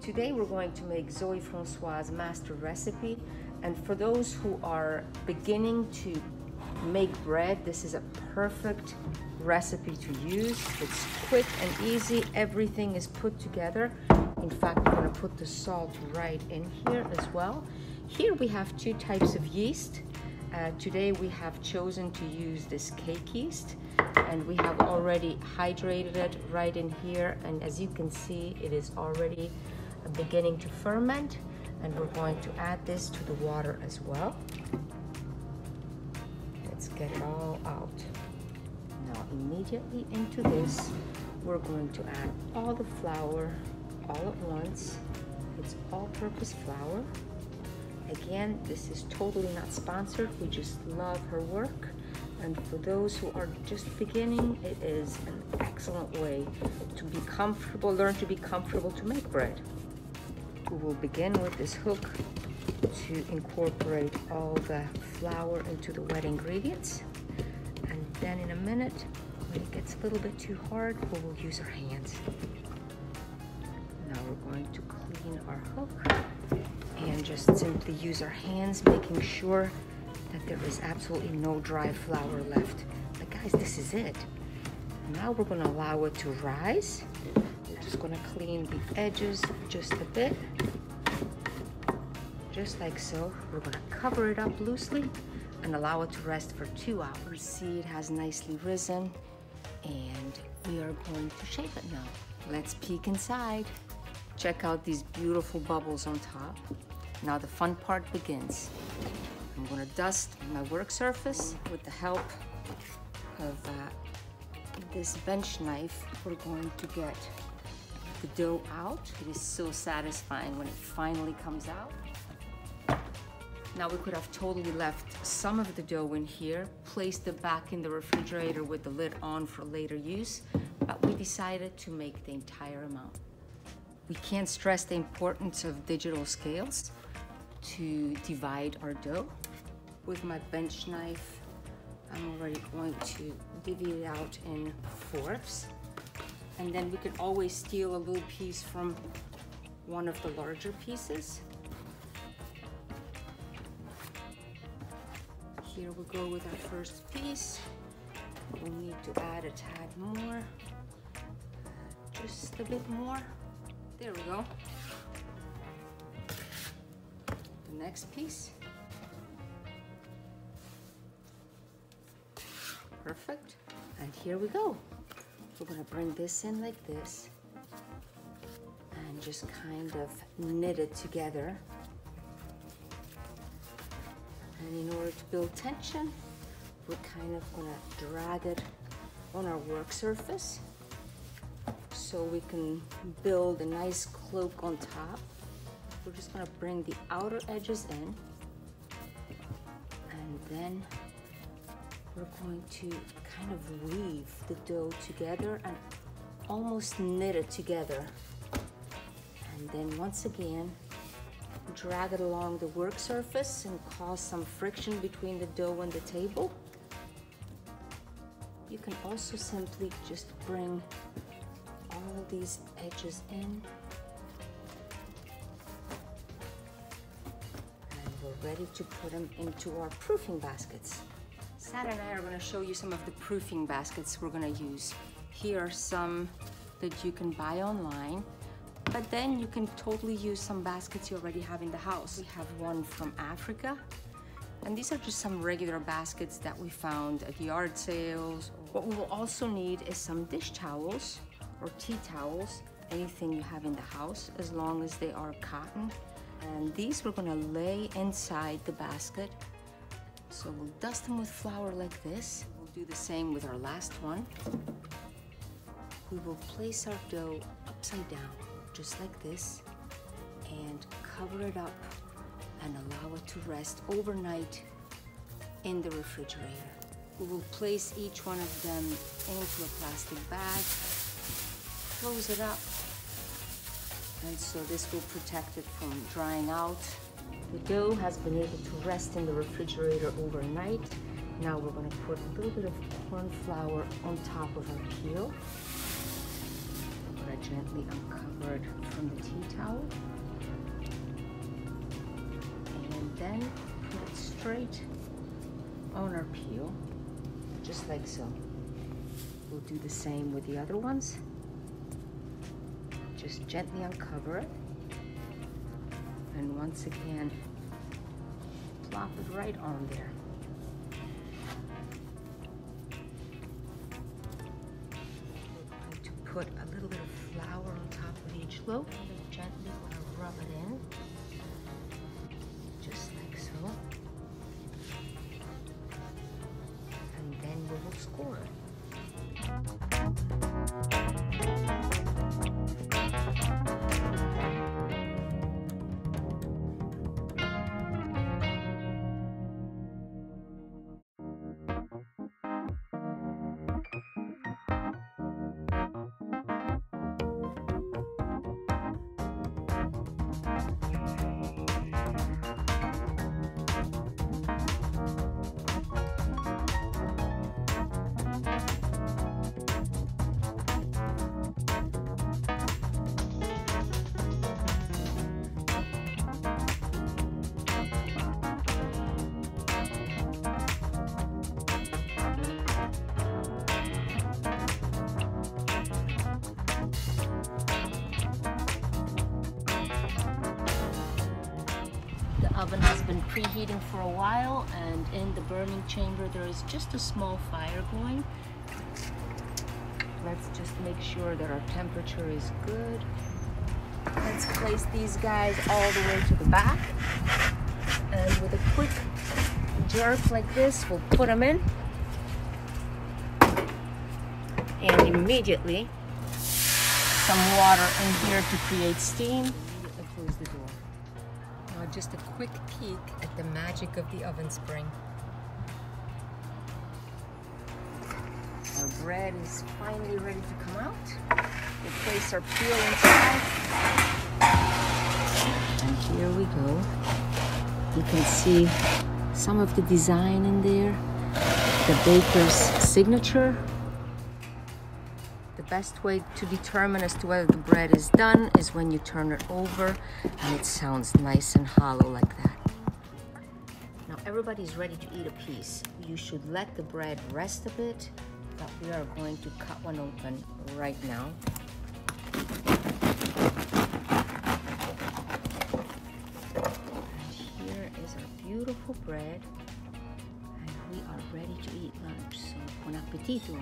Today we're going to make Zoe Francois' master recipe, and for those who are beginning to make bread, this is a perfect recipe to use. It's quick and easy. Everything is put together. In fact, we're going to put the salt right in here as well. Here we have two types of yeast. Today we have chosen to use this cake yeast, and we have already hydrated it right in here, and as you can see, it is already beginning to ferment, and we're going to add this to the water as well. Let's get it all out. Now immediately into this, we're going to add all the flour all at once. It's all-purpose flour. Again, this is totally not sponsored. We just love her work. And for those who are just beginning, it is an excellent way to be comfortable, learn to be comfortable to make bread. We will begin with this hook to incorporate all the flour into the wet ingredients. And then in a minute, when it gets a little bit too hard, we will use our hands. Now we're going to clean our hook and just simply use our hands, making sure that there is absolutely no dry flour left. But guys, this is it. Now we're gonna allow it to rise. We're just gonna clean the edges just a bit. Just like so. We're gonna cover it up loosely and allow it to rest for 2 hours. You see it has nicely risen, and we are going to shape it now. Let's peek inside. Check out these beautiful bubbles on top. Now the fun part begins. I'm gonna dust my work surface with the help of this bench knife. We're going to get the dough out. It is so satisfying when it finally comes out. Now we could have totally left some of the dough in here, placed it back in the refrigerator with the lid on for later use, but we decided to make the entire amount. We can't stress the importance of digital scales to divide our dough. With my bench knife, I'm already going to divvy it out in fourths. And then we can always steal a little piece from one of the larger pieces. Here we go with our first piece. We need to add a tad more, just a bit more. There we go. The next piece. Perfect. And here we go. We're gonna bring this in like this and just kind of knit it together. And in order to build tension, we're kind of gonna drag it on our work surface so we can build a nice cloak on top. We're just gonna bring the outer edges in, and then we're going to kind of weave the dough together and almost knit it together. And then once again, drag it along the work surface and cause some friction between the dough and the table. You can also simply just bring all these edges in. And we're ready to put them into our proofing baskets. Sad and I are going to show you some of the proofing baskets we're going to use. Here are some that you can buy online, but then you can totally use some baskets you already have in the house. We have one from Africa, and these are just some regular baskets that we found at yard sales. What we will also need is some dish towels or tea towels, anything you have in the house, as long as they are cotton. And these we're going to lay inside the basket. So we'll dust them with flour like this. We'll do the same with our last one. We will place our dough upside down, just like this, and cover it up and allow it to rest overnight in the refrigerator. We will place each one of them into a plastic bag, close it up, and so this will protect it from drying out. The dough has been able to rest in the refrigerator overnight. Now we're going to put a little bit of corn flour on top of our peel. We're going to Gently uncover it from the tea towel. And then put it straight on our peel, just like so. We'll do the same with the other ones. Just gently uncover it. And once again, plop it right on there. We're going to put a little bit of flour on top of each loaf. And gently going to rub it in, just like so. And then we will score it. Oven has been preheating for a while, and in the burning chamber there is just a small fire going. Let's just make sure that our temperature is good. Let's place these guys all the way to the back, and with a quick jerk like this, we'll put them in, and immediately some water in here to create steam. And close the door. Just a quick peek at the magic of the oven spring. Our bread is finally ready to come out. We'll place our peel inside. And here we go. You can see some of the design in there. The baker's signature. The best way to determine as to whether the bread is done is when you turn it over and it sounds nice and hollow like that. Now everybody's ready to eat a piece. You should let the bread rest a bit, but we are going to cut one open right now. And here is our beautiful bread, and we are ready to eat lunch, so buon appetito!